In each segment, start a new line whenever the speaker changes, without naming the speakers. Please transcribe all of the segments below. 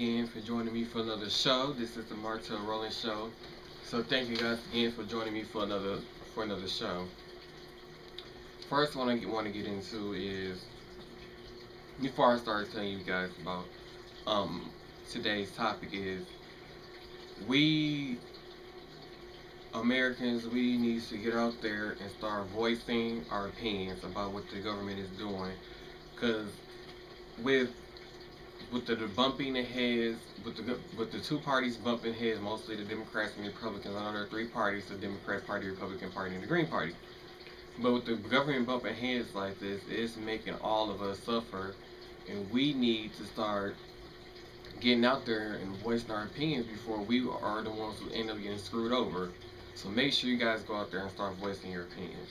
again for joining me for another show. This is the MARTEL Rowland show. So thank you guys again for joining me for another show. First one I want to get into is, before I start telling you guys about today's topic, is we Americans, we need to get out there and start voicing our opinions about what the government is doing, because with the bumping the heads, with the two parties bumping heads, mostly the Democrats and the Republicans. I know there are three parties: the Democrat Party, Republican Party, and the Green Party. But with the government bumping heads like this, it's making all of us suffer, and we need to start getting out there and voicing our opinions before we are the ones who end up getting screwed over. So make sure you guys go out there and start voicing your opinions.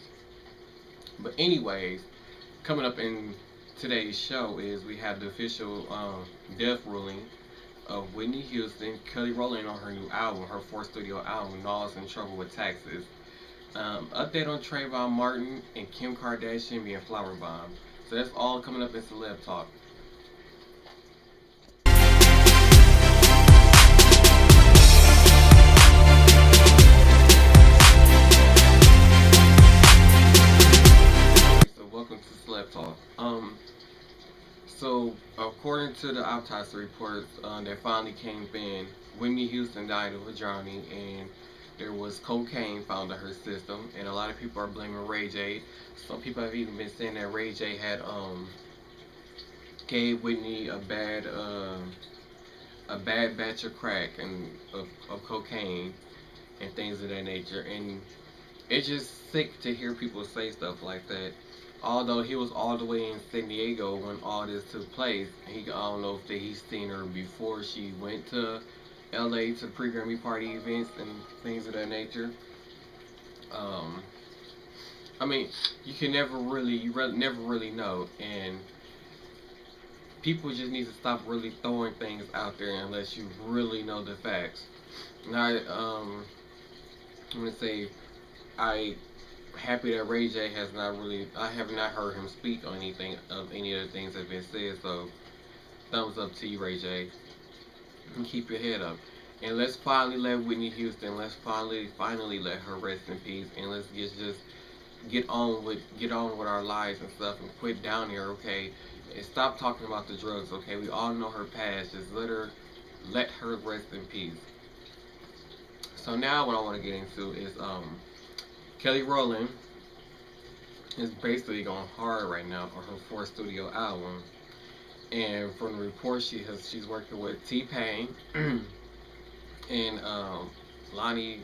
But anyways, coming up in today's show is we have the official death ruling of Whitney Houston, Kelly Rowland, on her new album, her fourth studio album, Nas in Trouble with Taxes. Update on Trayvon Martin and Kim Kardashian being flower bombed. So that's all coming up in Celeb Talk. So welcome to Celeb Talk. So according to the autopsy reports that finally came in, Whitney Houston died of a drowning, and there was cocaine found in her system, and a lot of people are blaming Ray J. Some people have even been saying that Ray J had gave Whitney a bad batch of crack and of cocaine and things of that nature. And it's just sick to hear people say stuff like that. Although he was all the way in San Diego when all this took place, I don't know if he's seen her before she went to LA to pre-Grammy party events and things of that nature. I mean, you never really know, and people just need to stop really throwing things out there unless you really know the facts. Now, I'm gonna say, I happy that Ray J has not really, I have not heard him speak on anything of any of the things that have been said, so thumbs up to you, Ray J, and keep your head up. And let's finally let Whitney Houston, let's finally let her rest in peace, and let's just get on with our lives and stuff, and quit down here, okay? And stop talking about the drugs, okay? We all know her past. Just let her rest in peace. So now what I want to get into is Kelly Rowland is basically going hard right now on her fourth studio album, and from the report she's working with T-Pain and Lonnie,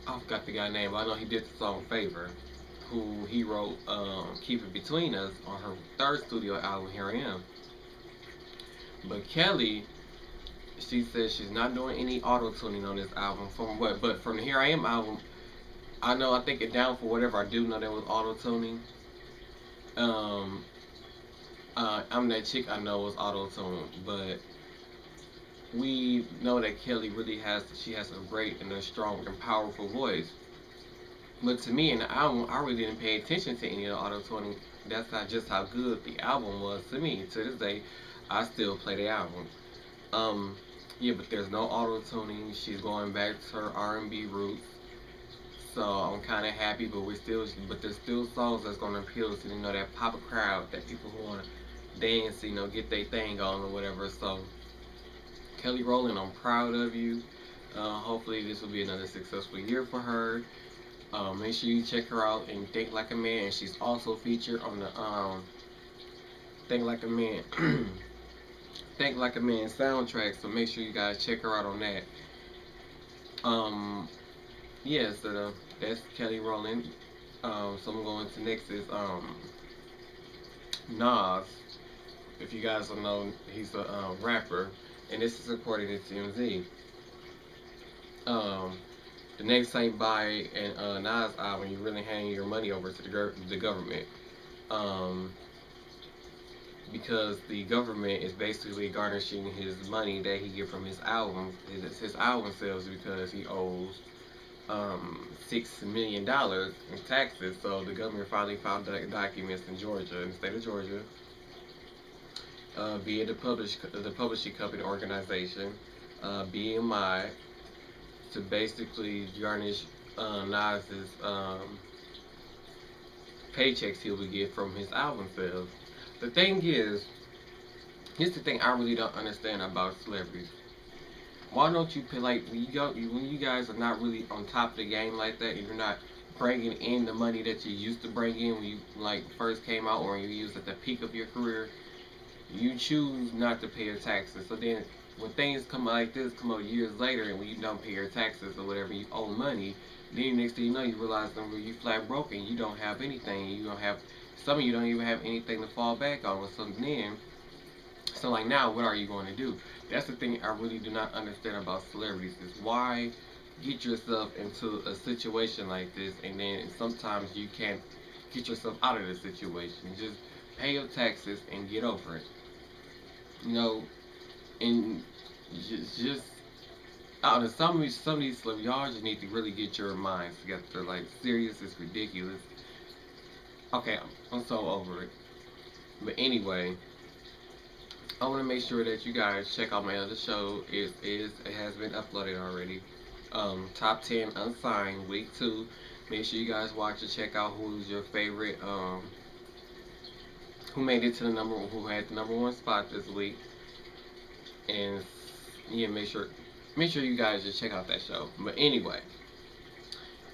I forgot the guy's name, but I know he did the song Favor, who he wrote Keep It Between Us on her third studio album, Here I Am. But Kelly, she says she's not doing any auto-tuning on this album. But from the Here I Am album, I think it down for whatever. I do know there was auto-tuning. I'm That Chick, I know was auto-tuned, but we know that Kelly really has a great and a strong and powerful voice. But to me, in the album, I really didn't pay attention to any of the auto-tuning. That's not just how good the album was to me. To this day, I still play the album. Yeah, but there's no auto-tuning. She's going back to her R&B roots. So I'm kind of happy, but there's still songs that's gonna appeal to that pop crowd, that people who wanna dance, get their thing on or whatever. So Kelly Rowland, I'm proud of you. Hopefully this will be another successful year for her. Make sure you check her out in Think Like a Man. She's also featured on the Think Like a Man Think Like a Man soundtrack. So make sure you guys check her out on that. Yeah, so that's Kelly Rowland. So I'm going to next is Nas. If you guys don't know, he's a rapper, and this is according to TMZ. The next ain't buy an Nas album, you really handing your money over to the government. Because the government is basically garnishing his money that he get from his album, his album sales, because he owes $6 million in taxes. So the government finally filed documents in the state of Georgia, via the publishing company organization, BMI, to basically garnish Nas's paychecks he would get from his album sales. The thing is, here's the thing I really don't understand about celebrities. Why don't you pay, like, when you guys are not really on top of the game like that, and you're not bringing in the money that you used to bring in when you like first came out, or when you was at the peak of your career, you choose not to pay your taxes. So then when things come like this, come up years later, and when you don't pay your taxes or whatever, you owe money, then next thing you know, you realize that you flat broken, you don't have anything, you don't have, some of you don't even have anything to fall back on. Or something then, so like now, what are you going to do? That's the thing I really do not understand about celebrities, is why get yourself into a situation like this, and then sometimes you can't get yourself out of the situation. Just pay your taxes and get over it. You know, and just out of some of these celebrities, y'all just need to really get your minds together. They're like, serious, it's ridiculous. Okay, I'm so over it. But anyway, I want to make sure that you guys check out my other show. It has been uploaded already. Top 10 Unsigned, week 2. Make sure you guys watch it. Check out who's your favorite, who made it to the who had the #1 spot this week. And yeah, make sure you guys just check out that show. But anyway,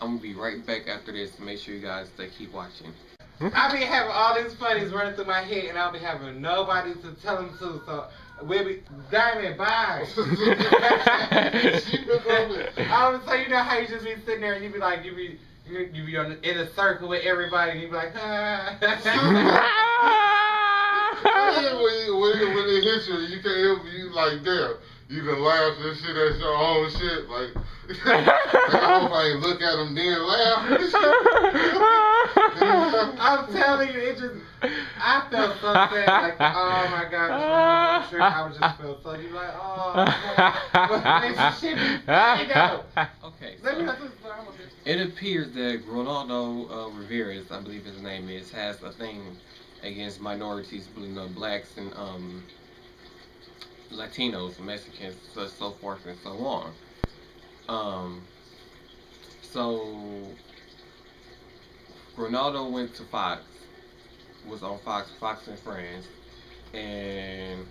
I'm gonna be right back after this. Make sure you guys keep watching.
I be having all these funnies running through my head, and I'll be having nobody to tell them to. So we'll be Diamond, bye. I was say, you know how you just be sitting there and you be like, you be in a circle with everybody, and you be like, ah.
when it hits you, you can't help you like damn. You can laugh and shit at your own shit. Like, I hope I ain't look at them then laugh.
I'm telling you, it just, I felt so sad. Like, oh my gosh, I would just feel so, you like, oh, man, shit be
okay, so it appears that Ronaldo Rivera, I believe his name is, has a thing against minorities, blacks and Latinos, Mexicans, so forth and so on. So Ronaldo went to Fox, was on Fox and Friends, and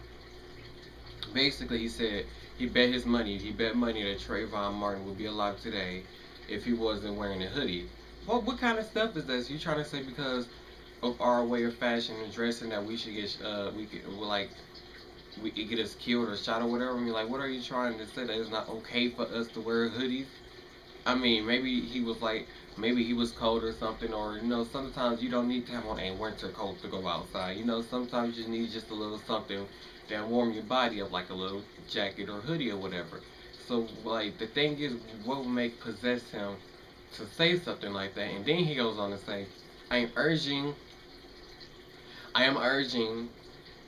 basically he said he bet money that Trayvon Martin would be alive today if he wasn't wearing a hoodie. Well, what kind of stuff is this? You trying to say because of our way of fashion and dressing that we should get it get us killed or shot or whatever? I mean, like, what are you trying to say, that it's not okay for us to wear hoodies? I mean, maybe he was cold or something, or, you know, sometimes you don't need to have on a winter coat to go outside. You know, sometimes you need just a little something that warm your body up, like a little jacket or hoodie or whatever. So, like, the thing is, what would possess him to say something like that? And then he goes on to say, I am urging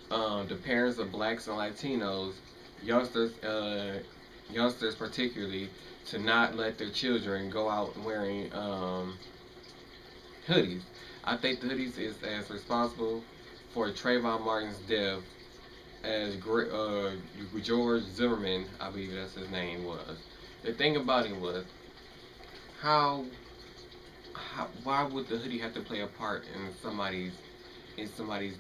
the parents of blacks and Latinos, youngsters particularly, to not let their children go out wearing hoodies. I think the hoodies is as responsible for Trayvon Martin's death as George Zimmerman, I believe that's his name, was. The thing about it was, why would the hoodie have to play a part in somebody's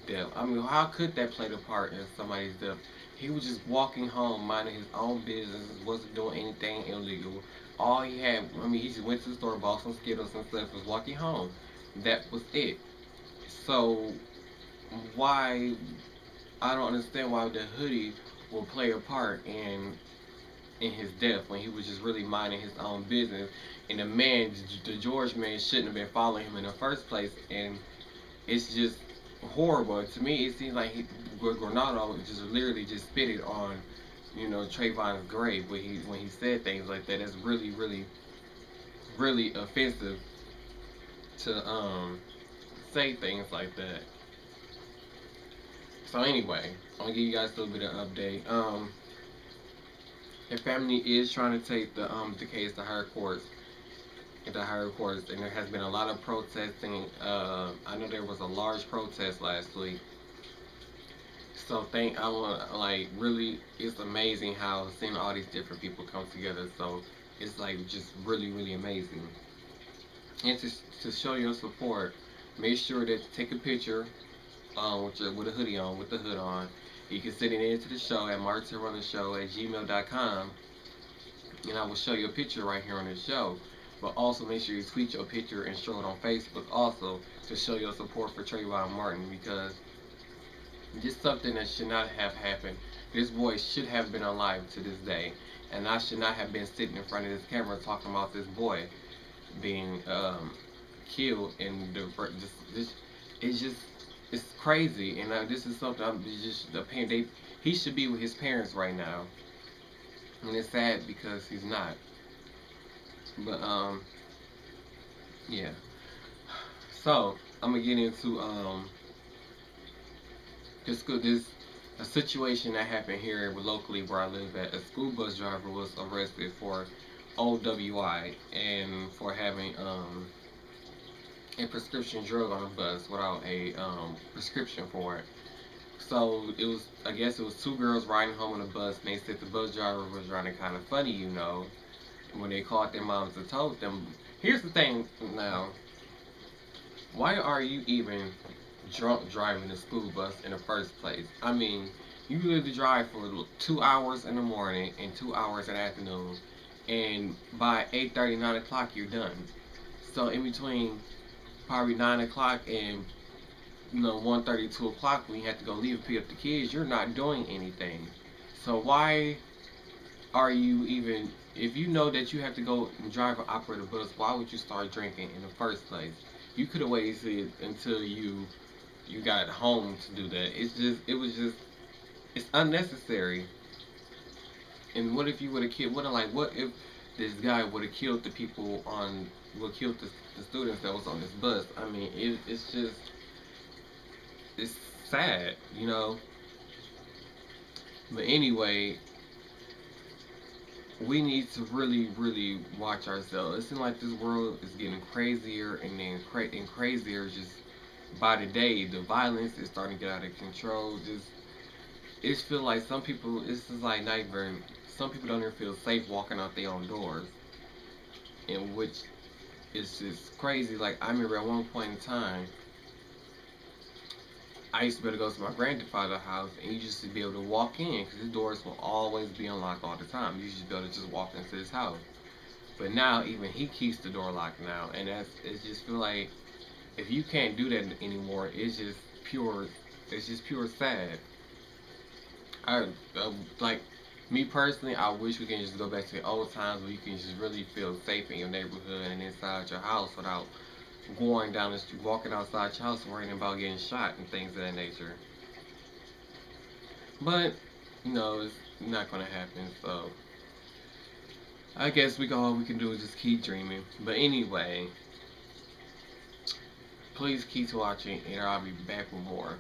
death? I mean, how could that play the part in somebody's death? He was just walking home, minding his own business, wasn't doing anything illegal. All he had, I mean, he just went to the store, bought some Skittles and stuff, was walking home. That was it. So, why, I don't understand why the hoodie will play a part in his death when he was just really minding his own business. And the George man shouldn't have been following him in the first place. And it's just horrible. To me, it seems like Ronaldo just literally just spitted on, you know, Trayvon's grave when he said things like that. It's really, really, really offensive to say things like that. So anyway, I'm gonna give you guys a little bit of update. The family is trying to take the case to higher courts. And there has been a lot of protesting. I know there was a large protest last week. So thank I want like really it's amazing how seeing all these different people come together. So it's like just really amazing. And to show your support, make sure that take a picture with a hoodie on, with the hood on. You can send it into the show at martelrunnthershow@gmail.com, and I will show you a picture right here on the show. But also make sure you tweet your picture and show it on Facebook also to show your support for Trayvon Martin, because just something that should not have happened. This boy should have been alive to this day, and I should not have been sitting in front of this camera talking about this boy being killed. And this it's just it's crazy. And this is something I'm just the parent. He should be with his parents right now, and it's sad because he's not. But yeah. So I'm gonna get into this a situation that happened here locally where I live at. A school bus driver was arrested for OWI and for having a prescription drug on a bus without a prescription for it. So it was, I guess it was two girls riding home on a bus, and they said the bus driver was running kind of funny, you know. When they called their moms and told them, here's the thing now, why are you even drunk driving a school bus in the first place? I mean, you literally drive for 2 hours in the morning and 2 hours in the afternoon, and by 8:30, 9 o'clock, you're done. So in between probably 9 o'clock and 1:30, 2 o'clock, when you have to go leave and pick up the kids, you're not doing anything. So why are you even, if you know that you have to go and drive or operate a bus, why would you start drinking in the first place? You could have waited until you got home to do that. It's unnecessary. And what if you would have killed? What if this guy would have killed the people on, would killed the students that was on this bus? I mean, it's sad, you know. But anyway, we need to really watch ourselves. It seems like this world is getting crazier and then crazier just by the day. The violence is starting to get out of control. Just it feels like some people, this is like not even, some people don't even feel safe walking out their own doors, in which is just crazy. Like I remember at one point in time, I used to be able to go to my grandfather's house, and you just be able to walk in because his doors will always be unlocked all the time. You just be able to just walk into his house. But now even he keeps the door locked now, and it just feel like if you can't do that anymore, it's just pure sad. I like me personally, I wish we can just go back to the old times where you can just really feel safe in your neighborhood and inside your house without going down the street, walking outside your house, worrying about getting shot and things of that nature. But it's not gonna happen. So I guess all we can do is just keep dreaming. But anyway, please keep watching, and I'll be back with more.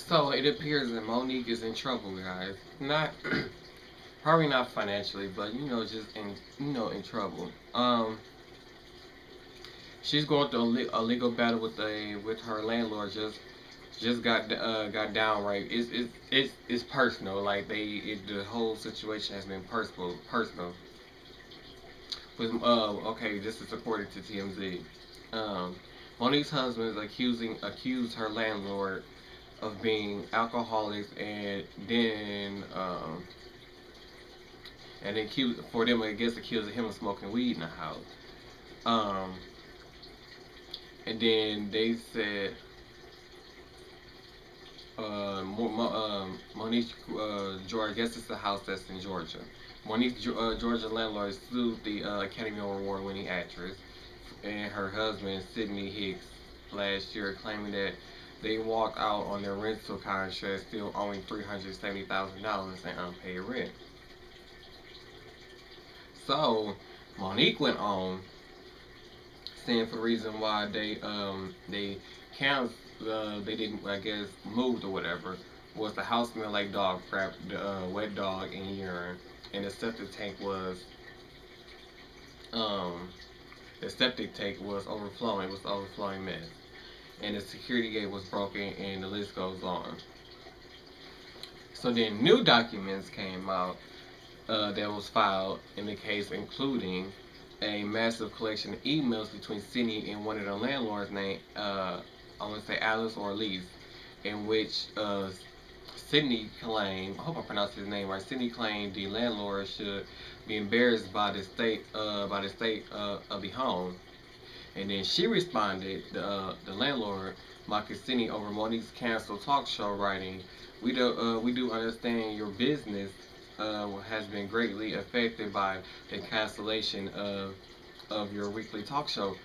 So it appears that Monique is in trouble, guys. Not probably not financially, but just in trouble. She's going through a legal battle with her landlord. Just got downright. It's personal. Like the whole situation has been personal. But okay, this is according to TMZ. Monique's husband is accused her landlord of being alcoholics, and then for them, I guess, accusing him of smoking weed in the house. And then they said Monique Georgia, I guess it's the house that's in Georgia. Monique Georgia landlord sued the Academy Award winning actress and her husband Sidney Hicks last year, claiming that they walked out on their rental contract still owing $370,000 in unpaid rent. So Monique went on saying for the reason why they canceled, they didn't, I guess, moved or whatever, was the house smelled like dog crap, wet dog and urine, and um the septic tank was overflowing. It was an overflowing mess, and the security gate was broken, and the list goes on. So then new documents came out that was filed in the case, including a massive collection of emails between Sydney and one of the landlords named, I want to say Alice or Elise, in which Sydney claimed, I hope I pronounced his name right, Sydney claimed the landlord should be embarrassed by the state of the home. And then she responded, the landlord, mocking Sydney over Monique's canceled talk show, writing, we do understand your business has been greatly affected by the cancellation of your weekly talk show.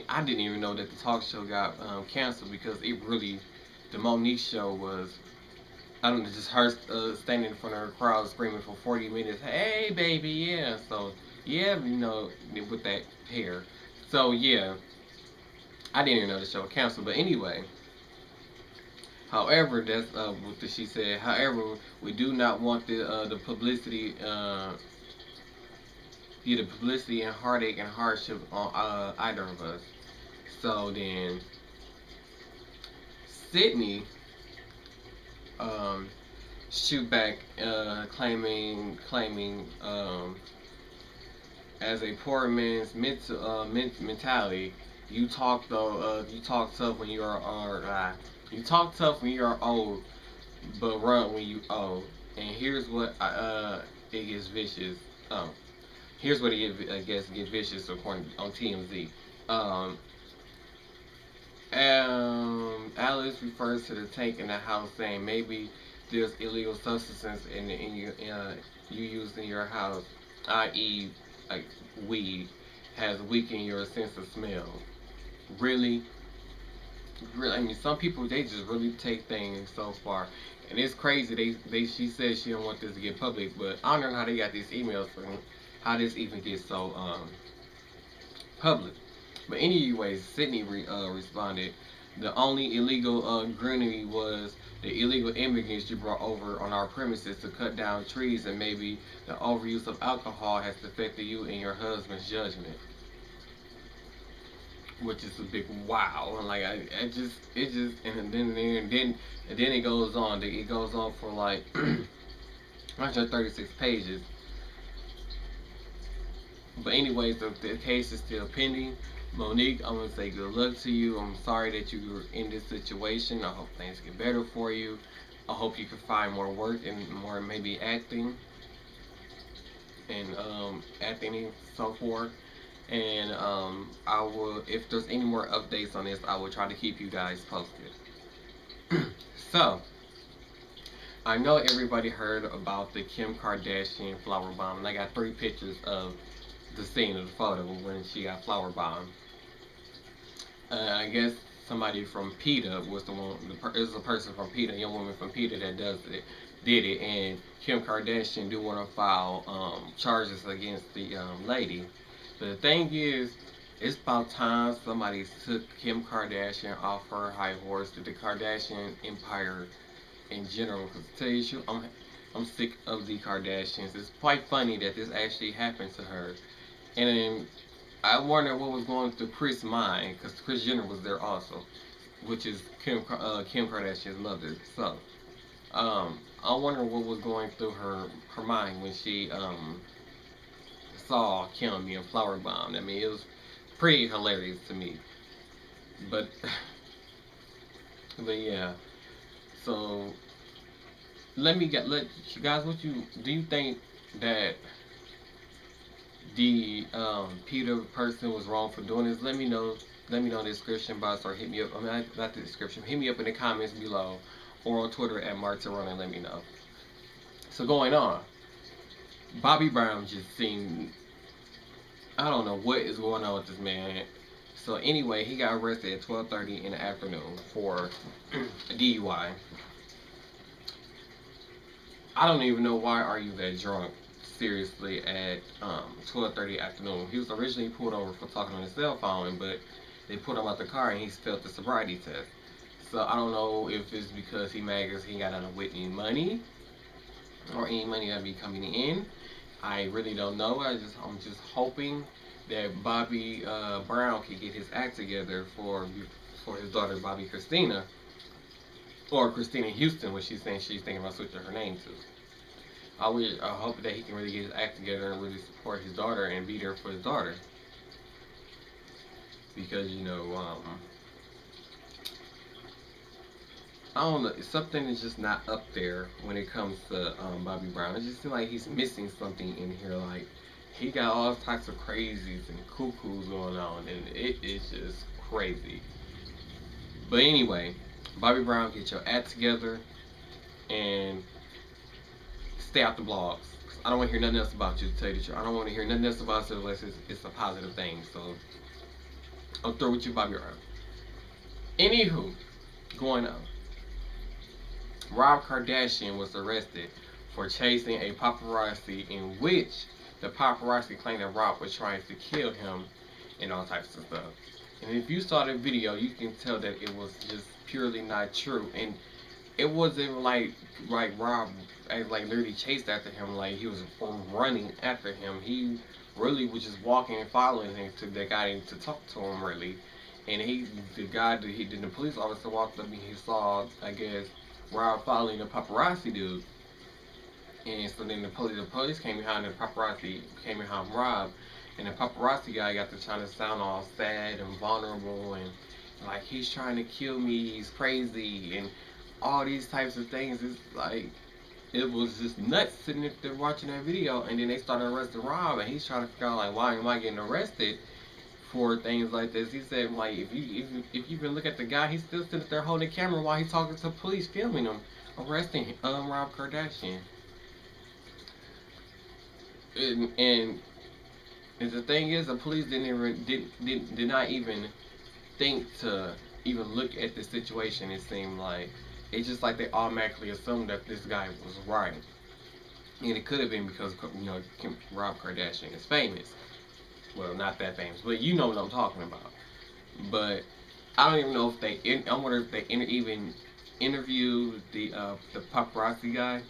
I didn't even know that the talk show got canceled, because it really, the Monique show was, I don't know, just her standing in front of her crowd screaming for 40 minutes, hey baby, yeah. So yeah, you know, with that hair. So yeah, I didn't even know the show was canceled. But anyway, however, that's what she said. However, we do not want the publicity, the publicity and heartache and hardship on either of us. So then, Sydney shoot back, claiming as a poor man's mentality. You talk tough when you you talk tough when you are old, but run when you old. And here's what it gets vicious. Here's what I guess get vicious according on TMZ. Um, Alice refers to the tank in the house, saying maybe there's illegal substances you use in your house, i.e., like weed, has weakened your sense of smell. Really, really. I mean, some people, they just really take things so far, and it's crazy. She says she don't want this to get public, but I don't know how they got these emails from, how this even gets so public. But anyways, Sydney responded, the only illegal greenery was the illegal immigrants you brought over on our premises to cut down trees, and maybe the overuse of alcohol has affected you and your husband's judgment. Which is a big wow. Like it just, and then it goes on. It goes on for like 136 pages. But anyways, the case is still pending. Monique, I'm gonna say good luck to you. I'm sorry that you were in this situation. I hope things get better for you. I hope you can find more work and more maybe acting and and so forth. And I will, if there's any more updates on this, I will try to keep you guys posted. So, I know everybody heard about the Kim Kardashian flower bomb, and I got 3 pictures of the scene of the photo when she got flower bombed. I guess somebody from PETA was the one. It was a person from PETA, a young woman from PETA that did it, and Kim Kardashian do want to file charges against the lady. But the thing is, it's about time somebody took Kim Kardashian off her high horse, to the Kardashian empire in general. Because to tell you the truth, I'm sick of the Kardashians. It's quite funny that this actually happened to her. And then I wonder what was going through Chris' mind, because Kris Jenner was there also, which is Kim Kardashian's mother. So I wonder what was going through her mind when she saw Kim being flower bombed. I mean, it was pretty hilarious to me. But yeah. So let you guys, what do you think that the PETA person was wrong for doing this? Let me know. Let me know in the description box, or hit me up. I mean, not the description. Hit me up in the comments below, or on Twitter at MARTEL, and let me know. So going on, Bobby Brown just seemed, I don't know what is going on with this man. So anyway, he got arrested at 12:30 in the afternoon for a DUI. I don't even know why are you that drunk. seriously at 12:30 afternoon. He was originally pulled over for talking on his cell phone, but they put him out the car and he failed the sobriety test. So I don't know if it's because he mad because he got out of Whitney money or any money that be coming in. I really don't know. I'm just hoping that Bobby Brown can get his act together for his daughter Bobby Christina, or Christina Houston, which she's saying she's thinking about switching her name to. I hope that he can really get his act together and really support his daughter and be there for his daughter. Because, I don't know, something is just not up there when it comes to Bobby Brown. It just seems like he's missing something in here. Like, he got all types of crazies and cuckoos going on, and it is just crazy. But anyway, Bobby Brown, get your act together and stay out the blogs. I don't want to hear nothing else about you, to tell you the truth. I don't want to hear nothing else about you unless it's a positive thing. So, I'm through with you, Bobby Brown. Anywho, going on. Rob Kardashian was arrested for chasing a paparazzi in which the paparazzi claimed that Rob was trying to kill him and all types of stuff. And if you saw the video, you can tell that it was just purely not true. And it wasn't like Rob literally chased after him, like he was running after him. He really was just walking and following him to the guy to talk to him, really. And the police officer walked up and he saw, I guess, Rob following the paparazzi dude. And so then the police came behind the paparazzi, came behind Rob, and the paparazzi guy got to trying to sound all sad and vulnerable and like he's trying to kill me, he's crazy, and all these types of things. It's like, it was just nuts sitting there watching that video. And then they started arresting Rob, and he's trying to figure out like, why am I getting arrested for things like this? He said, like, if you even look at the guy, he's still sitting there holding the camera while he's talking to police, filming him, arresting Rob Kardashian. And the thing is, the police did not even think to even look at the situation. It seemed like it's just like they automatically assumed that this guy was right, and it could have been because Rob Kardashian is famous. Well, not that famous, but you know what I'm talking about. But I don't even know if I wonder if they even interviewed the paparazzi guy,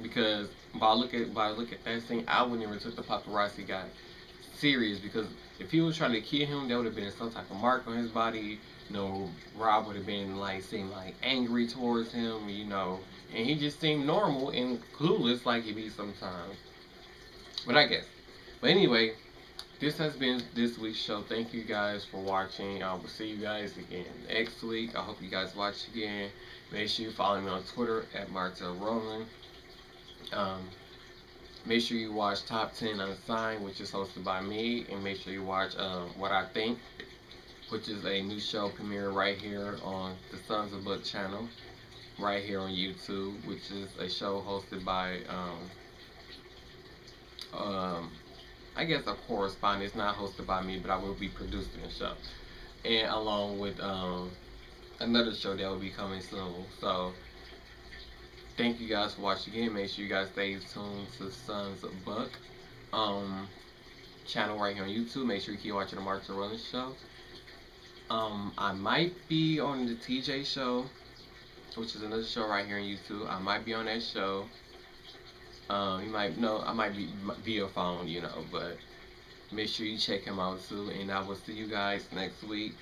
because by look at that thing, I wouldn't even took the paparazzi guy serious, because if he was trying to kill him, there would have been some type of mark on his body. Rob would have been seemed like angry towards him, and he just seemed normal and clueless like he be sometimes. But anyway, this has been this week's show. Thank you guys for watching. I will see you guys again next week. I hope you guys watch again. Make sure you follow me on Twitter at MARTEL Rowland. Make sure you watch Top 10 Unsigned, which is hosted by me, and make sure you watch What I Think, which is a new show premiere right here on the Sons of Book channel, right here on YouTube, which is a show hosted by I guess a correspondent. It's not hosted by me, but I will be producing the show, and along with another show that will be coming soon. So thank you guys for watching again. Make sure you guys stay tuned to Sons of Buck channel right here on YouTube. Make sure you keep watching the MARTEL Rowland show. I might be on the TJ show, which is another show right here on YouTube. I might be on that show. You might know I might be via phone, but make sure you check him out too. And I will see you guys next week.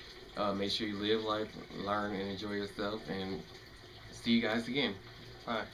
Make sure you live life, learn, and enjoy yourself. And see you guys again. Bye.